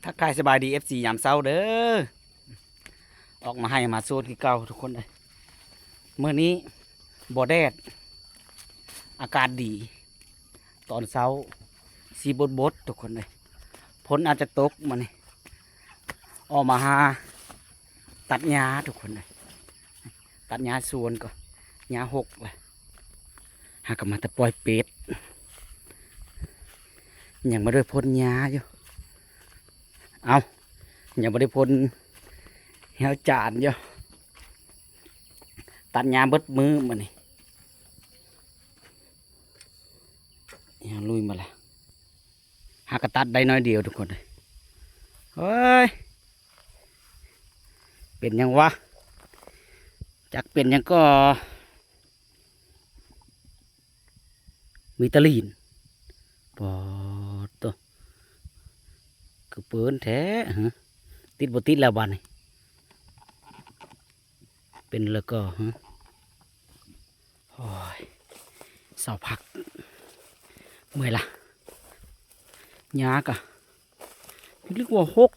ทักทายสบายดีFCยามเช้าเด้อออกมาให้มาโซนที่เก่าทุกคนเลยเมื่อนี้บ่แดดอากาศดีตอนเช้าสีบดทุกคนเลยฝนอาจจะตกมานี่ออกมาหาตัดหญ้าทุกคนเลยตัดหญ้าสวนก็หญ้าหกเลยหากมาแต่ปล่อยเป็ดยังมาด้วยพ่นหญ้าอยู่เอายังไม่ได้พ่นเหี่ยวจานอยู่ตัดหญ้าเบิดมือมานี่ยังลุยมาละหากระตัดได้น้อยเดียวทุกคนเลยเฮ้ยเป็นยังวะจักเป็นยังก็มีตะลีนปอดตัวคือเปิ้นแท้ฮะติดบ่ติดแล้วบ้านนี่เป็นแล้วก็ฮะโอ้ยเสาพักเมื่อยละยากะเรียกว่าหก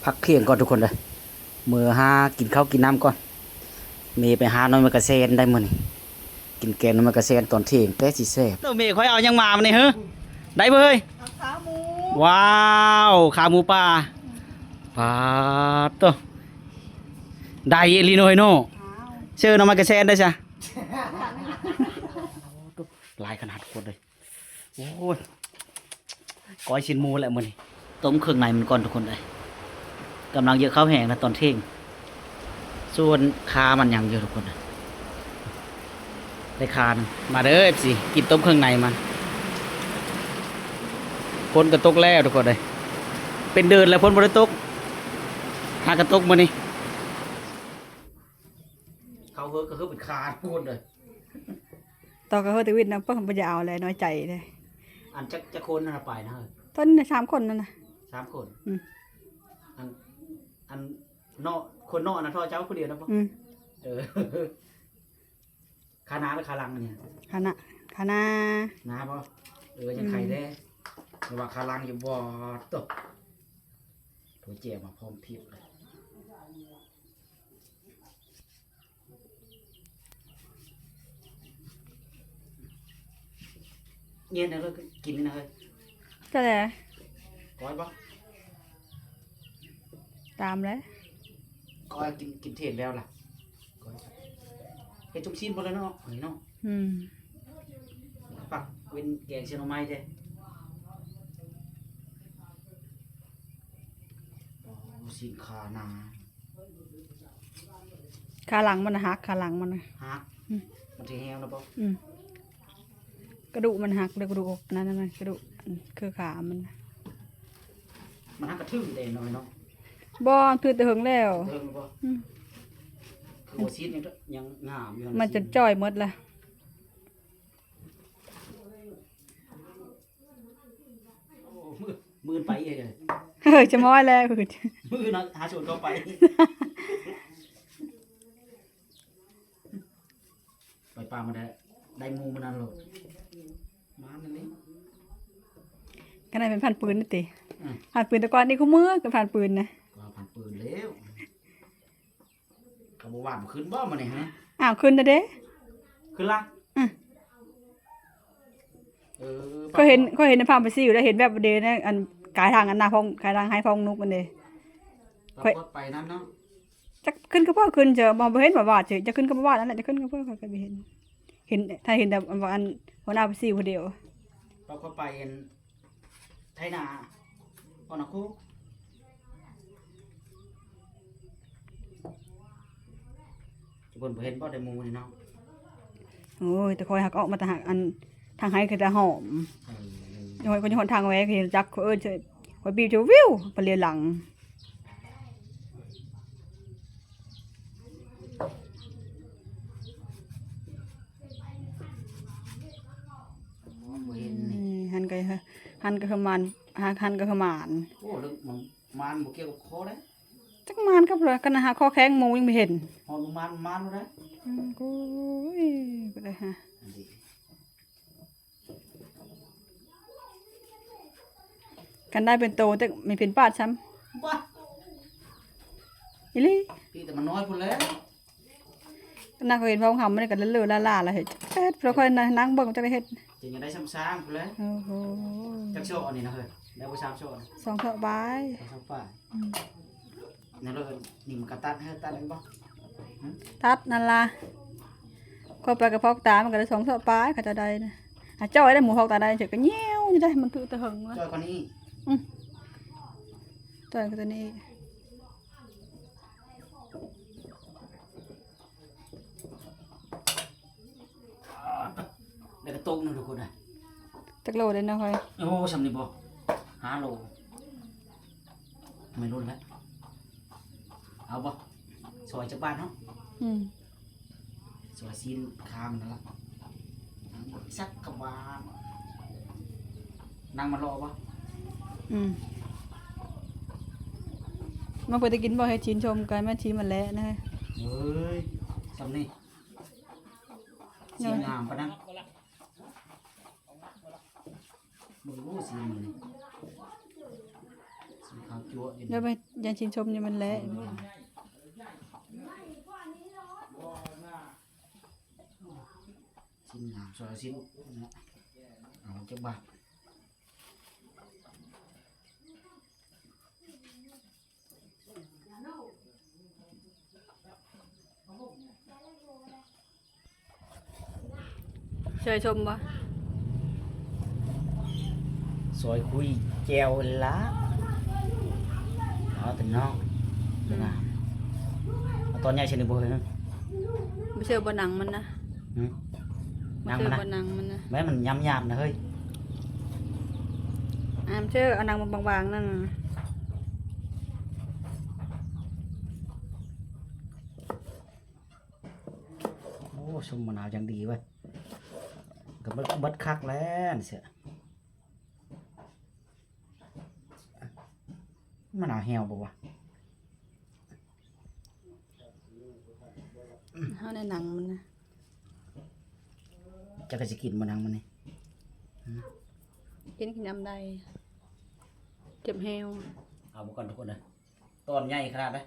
พักเที่ยงก่อนทุกคนเลยมือหากินข้าวกินน้ำก่อนเมย์ไปหาน้อยมากระเซ็นได้มื้อนี่กินแกงน้อยมากระเซ็นตอนเที่ยงแต่สิแซ่บเมย์ค่อยเอายังมามันนี่เฮ้ได้เบ้ยขาหมูว้าวขาหมูป่าปลาตัวได้เอลิโนยโนเชื่อน้อยมากระเซ็นได้จ้ะลายขนาดคนเลยโอ้ยก้อยชิ้นหมูแหละมื้อนี่ต้มเครื่องในมันก่อนทุกคนเลยกำลังเยอะข้าวแห้งนะตอนเที่ยงส่วนคามันยังเยอะทุกคนได้คานมาเด้อสิกินต้มเครื่องในมันพ้นกระตกแล้วทุกคนเลยเป็นเดินแล้วพ้นบริตกหากระตกมานี่เขาเฮือก็คือเป็นคาทุกคนเลยต่อกับเฮอร์ตวิทนะเพิ่งไปจะเอาเลยน้อยใจเลยอันจะคนนั่นไปนะเฮ้ยต้น3 คนนั่นนะ3 คนอันนอกคนนอกนะท่อเจ้าคนเดียวนะพ่อคานาหรือคาลังเนี่ยคานานาพ่อยังไข่ได้ระว่าคาลังอยู่บ่ตกถั่วเจียวมาพร้อมพิบเลยเย็นนะเลยกินนี่นะเฮ้ยก็เลยก้อยบ่ตามเลยก้อยกินเทศแล้วล่ะก้อยเฮ็ดจุกชิ้นบ่แล้วเนาะเฮ้ยเนาะปักเว้นแกงเชียงใหม่เด้สินค้านาขาหลังมันหักขาหลังมันหักมันที่แห้งแล้วป่ะกระดูกมันหักเลยกระดูกนั่นมันกระดูกคือขามันหักกระทึ่งเด่นหน่อยเนาะบ่คือแต่หึงแล้วคือหัวซีดยังงามอยู่มันจะจ่อยหมดละมือไปเลยจะม้อยแล้วมือนะหาชวนเข้าไปไปปลามาได้งูมันนั่นหรอกมานั่นนี่ขนาดเป็นพันปืนนี่ติพันปืนแต่ก่อนนี่เขามือกับพันปืนนะก็พันปืนแล้วกระบอกว่ามันขึ้นบ่มาเนี่ยฮะขึ้นนะเด้ขึ้นละเขาเห็นในภาพไปซิอยู่แล้วเห็นแบบเดนะอันกายทางอันนาพองกายทางให้พองนุกมันเลยไปนั่นเนาะจะขึ้นก็เพื่อขึ้นเจอมองไปเห็นแบบว่าจะขึ้นก็ว่านั่นแหละจะขึ้นก็เพื่อก็ไปเห็นถ้าเห็นแต่อันหัวหน้าไปซิคนเดียวเราก็ไปไทยนาพอนักคู่จะบนเห็นบ่ได้มูนี่เนาะโอ้ยแต่คอยหักออกมาแต่หักอันทางให้คือจะหอมยังไงคนยังคนทางแหวกเห็นจักเฉยคอยบิวจะวิวไปเรียนหลังหันก็ขมันหันก็ขมันโอ้เรื่องมันบ่เกี่ยวกับคอได้จักมันก็เลยกันนะฮะคอแข็งมูยังไม่เห็นหอนมันเลยกูก็ได้ฮะ กันได้เป็นโตแต่ไม่เป็นปาดซ้ ว้า ำอีหลี่ พี่แต่มันน้อยพุ่นแล้ว นั่งก็เห็นพ่อเขาไม่ได้กันเลื่อนล่าๆแล้วเฮ็ดเพราะค่อยนั่งเบิ่งจังได้เฮ็ด จะยังได้ซ้ำๆพุ่นแล้ว โอ้โห จักโชว์อันนี้นะเฮ้ยได้บ่3โชว์ สองเถาะบาย 2ป้ายนั่นเลยนี่มันก็ตัดให้ตัดได้บ่ ตัดนั่นล่ะค่อยไปกับพอกตามันก็ได้สองเถาะบายเขาจะได้นะหาจ้อยได้หมูพอกตาได้เฉยก็เหี่ยวอยู่ได้มันคือตะหึงวะ จอยคนนี้ จ้อยก็ตัวนี้ ได้กระตุกนึงทุกคนน่ะ จักโลได้นะค่อย โอ้สำนี่บ่5 โลไม่รู้แล้วเอาบ่ซอยจากบ้านเนาะ อืม สวยซีนคามนั่นละสักกะบาลนั่งมารอปะ อืมมาเปิดตะกินบ่ให้ชินชมกันแม่ชีมันแล้วนะ เฮ้ยสำนี่ซีนงามปะนั่งมึงรู้ซีนมันซีนขาวจั่วอยู่ เดี๋ยวไปยันชินชมเนี่ยมันแล้ว ซีนงามสวยซีนนะเอาจากบ้าน เชยชมบ่ สวยคุยแจวละเอาแต่น้องงามเอาตอนใหญ่เช่นนี้บ่เห็น ไม่เชื่อบ่หนังมันนะ หืม ไม่ นั่ง เชื่อ มานะ บ่หนังมันนะ แม่มันย้ำๆนะเฮ้ย เชื่อเอาหนังมาบางๆนั่น โอ้ชมมะนาวอย่างดีเว้ยก็เบิดคักแล้วนี่เสียมะนาวแห้วบ่วะ เฮาในหนังมันนะ จะก็สิกินมะนาวมันนี่ กินน้ำได้เจ็บแฮว เอาบ่ก่อนทุกคนเลยตอนใหญ่ขนาดเลย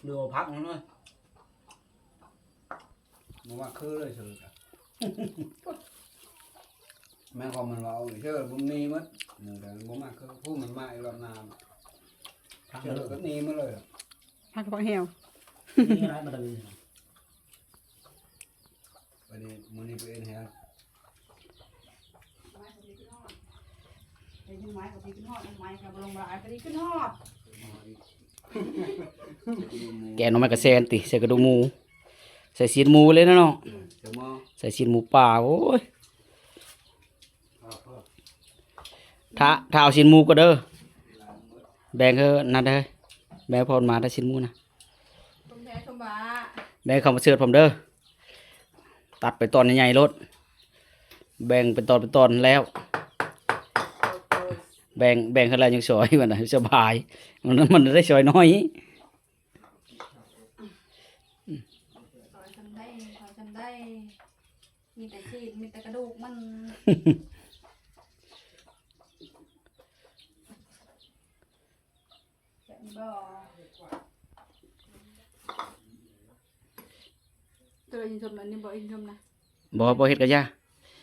เรือพักมันเลย มันว่าคือเลยเฉยๆแม่ความมันว่าเอาเชื่อผมมีมั้ยแต่ผมมาคือผู้มันมาอีกรอบนาน พัก เชื่ เล อย ก็นีมาเลย พักกระเพาะแฮว นี่อะไรมาตะวี วันนี้มันนี่เป็นแฮะ ไอ้ไม้กับพี่ขึ้นฮอดไม้กับลงมาไอ้พี่ขึ้นฮอด แกงหน่อไม้กระเซนติใส่กระดูกหมูใส่ซีนหมูเลยนะเนาะ เดี๋ยวมา ใส่ซีนหมูป่าโอ้ยถ้าเอาซีนหมูก็เด้อแบ่งเถอะนั่นเด้อแบ่งพอมาได้ซีนหมูนะ ชมแพ้ชมบ้า แบ่งเข้ามาเสิร์ฟผมเด้อตัดไปตอนใหญ่ๆรถแบ่งเป็นตอนแล้ว แบ่งเท่าไรยังสวยมันนะสบายมันได้สวยน้อย ขอฉันได้ มีแต่ชีสมีแต่กระดูกมันแบบนี้บ่ตัวยินชมนะนี่บ่ยินชมนะ บ่เฮ็ดกะยา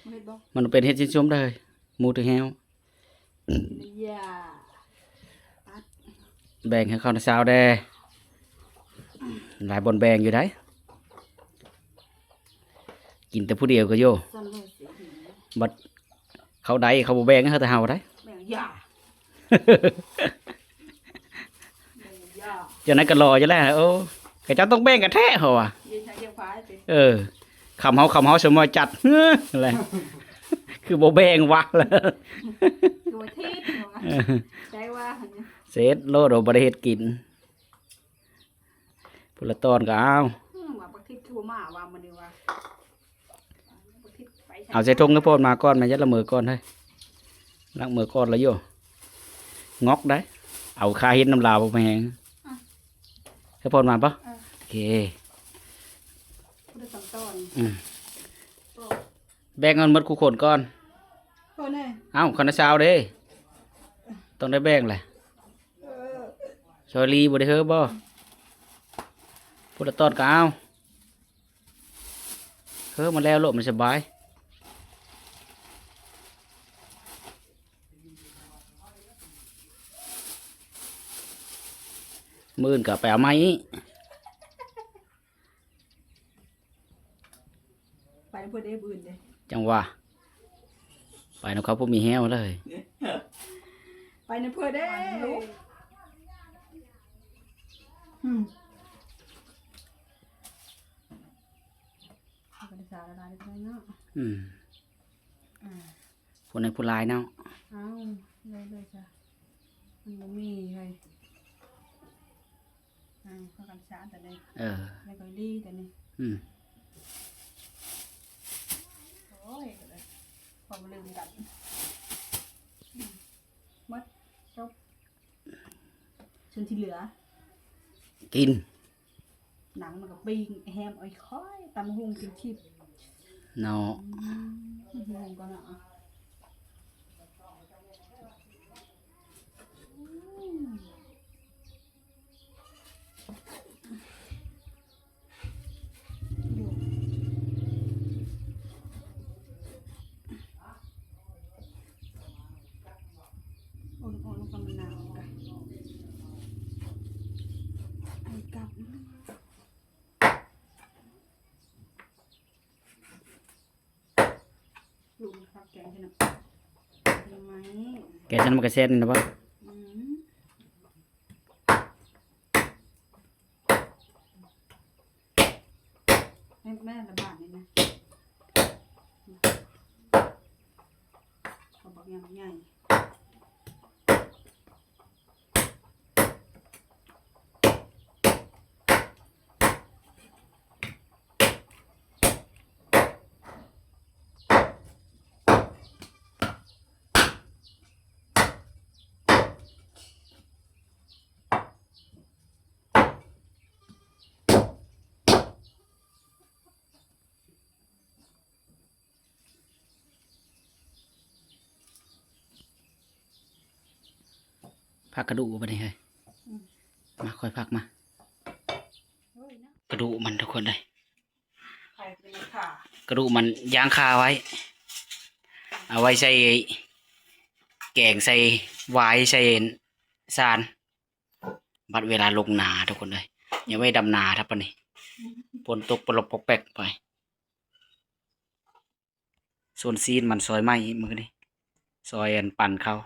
บ่เฮ็ดบ่ มันเป็นเฮ็ดชิ้นชมได้หมูถึงแฮว อย่า แบ่งให้เขาในเช้าได้หลายบนแบ่งอยู่ได้กินแต่ผู้เดียวก็โย สั่นเลยสิ บัดเขาได้เขาบ่แบ่งให้เขาแต่เฮาได้ แม่งอย่าแม่งอย่า จังนั้นก็รออยู่แล้วโอ้กะเจ้าต้องแบ่งกันแท้เหรอวะ ยืนทางเดียวฟ้าสิ เออคำเฮาสมมติจัด อะไรคือบ่แบ่งวะแล้ว ตัวทิศใจว่าหั่นเนี่ย เสร็จโลดบ่ได้เฮ็ดกินพุ่นละตอนก็เอา ว่าบักทิศคือบ่มาว่ามันนี่ว่าบักทิศไป เอาใส่ถุงกระโพดมาก่อนมายัดละมือก่อนเฮ้ยล้างมือก่อนแล้วโยงอกได้ เอาคาเฮ็ดน้ำลาวบ่แพงกระโพดมาปะโอเค ต้น อืม โอ้ แบ่งเงินหมดคู่คนก่อน โหแน่ เอ้าคณะเช้าเด้ต้องได้แบ่งแหละ เออ ชอรีบ่ได้เฮ้อบ่พุทธตอนก็เอาเฮ้อมาแล้วโลกมันสบายมื้ออื่นก็ไปเอาไม้อีก ไปเพื่อนเอฟอื่นเลย จังว่าไปนำเขาบ่มีแฮวเลย ไปในเพื่อนเด้อืมเอาไปสาระลายไปเนาะ อืม อ่า ผู้ในผู้หลายเนาะ เอาเลยจ้ะมันบ่มีเลยเข้ากันช้าแต่เนี่ย เออ แล้วก็ดีแต่เนี่ย อืม โอ้ยพอมาลืมกันมัดจบส่วนที่เหลือ กิน หนังมันก็ปิ้งแฮมอ้อยค่อยตำหุงกินชิบ เนาะ หุงก่อนเนาะอ่อนๆแล้วก็มะนาวกันไอ้กับลูกครับแกงใช่ไหมทำไม แกฉันมันก็เซ็นนะบ่ อืมให้แม่ระบาดนี่นะเขาบอกยังใหญ่พักกระดูกบ่นี่เฮ้ยมาค่อยพักมา เฮ้ยนะ กระดูกมันทุกคนเลย ไข่เป็นขาก ระดูกมันย่างคาไว้ เอาไว้ใส่แกงใส่หวายใส่สารบัดเวลาลงนาทุกคนเลยอย่าไว้ดำนาทับปะนี่ฝนตกปลบปกแปกไปส่วนซีนมันซอยไหมมือนี่ซอยอันปั่นเขา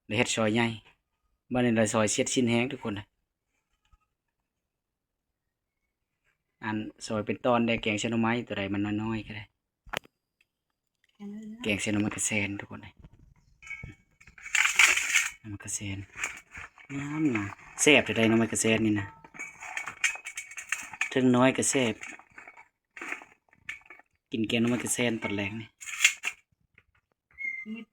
เลยเฮ็ดซอยใหญ่บ้านนี้เลยซอยเสียดชิ้นแห้งทุกคนเลยอันซอยเป็นตอนได้แกงเส้นหน่อไม้ตัวใดมันน้อยๆก็ได้ แค่นั้นนะ แกงเส้นมันกระเซนทุกคนเลยมันกระเซนน้ำนะแซ่บจะได้น้ำมันกระเซนนี่นะถึงน้อยก็แซ่บกินแกงน้ำมันกระเซนตอนแรกนี่ มิด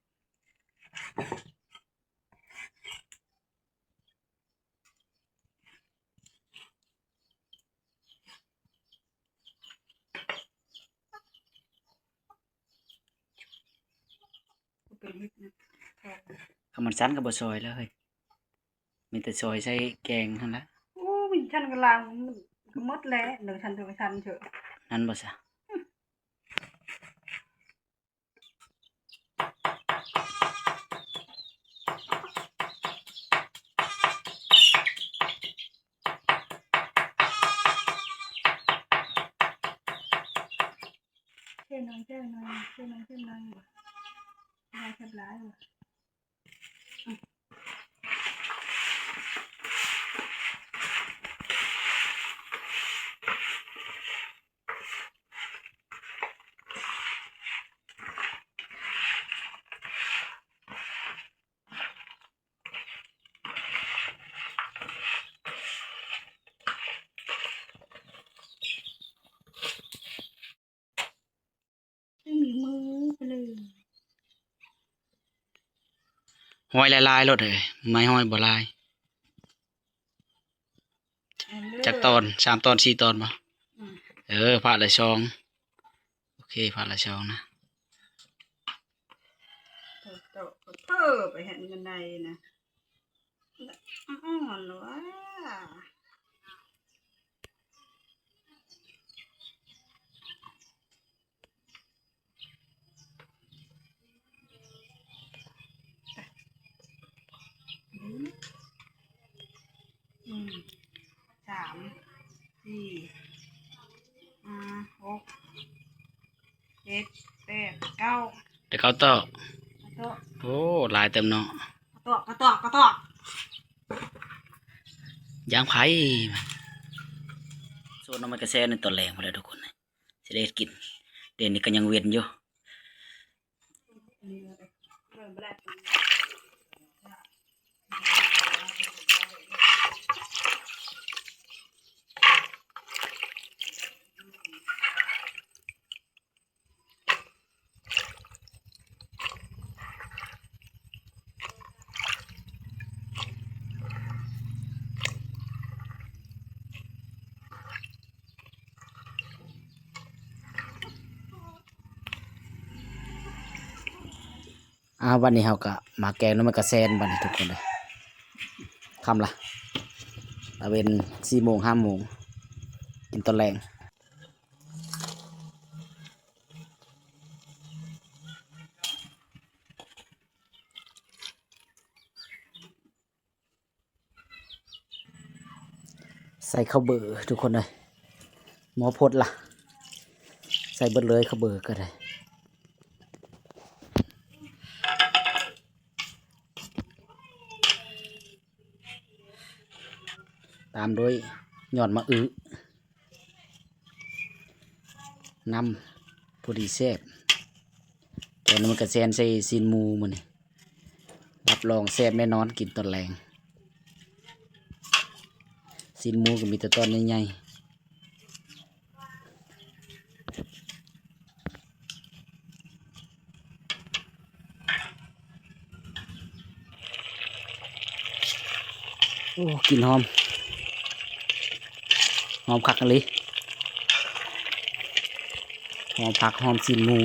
เป็นมิดนะ ข้าวมันสั้นกับบะซอยแล้วเฮ้ยมีแต่ซอยใส่แกงทั้งนั้น โอ้ยฉันกำลังก็หมดแล้วเดี๋ยวฉันจะไปทันเถอะ นั่นบ่ซะ เท่น้อยเท่น้อยเท่น้อยเท่น้อยได้แค่ร้ายว่ะไม่มีมือไปเลย ห้อยลายๆรถเลยไม่ห้อยบ่ลายจากตอน3 ตอน 4 ตอนบ่ ผ่าละช่องโอเคผ่าละช่องนะ เจ้าเพ้อไปเห็นกันใดนะอ่อนหรอวะสามสี่หกเจ็ดแปดเก้า เดี๋ยวเขาต่อก ระโตะ โอ้หลายเต็มเนาะ กระโตะ ยางไผ่โซนน้ำมันกระแสในตอนแรงมาแล้วทุกคนนะสิได้กินเดี๋ยวนี้ก็ยังเวียนอยู่วันนี้เราก็มาแกงน้ำมันกระแสนวันนี้ทุกคนเลยคำละตะเวน4 โมง 5 โมงกินตอนแรงใส่ข้าวเบอร์ทุกคนเลยหมอพดล่ะใส่เบิดเลยข้าวเบอร์ก็ได้ตามด้วยหยอดมะอื้อน้ำพอดีแซ่บแกงน้ำมันกระแซนใส่ซีนหมูมันนี่รับรองแซ่บแน่นอนกินตอนแรงซีนหมูก็มีแต่ตอนใหญ่ๆโอ้กลินหอมคักเลยหอมผักหอมซีนหมู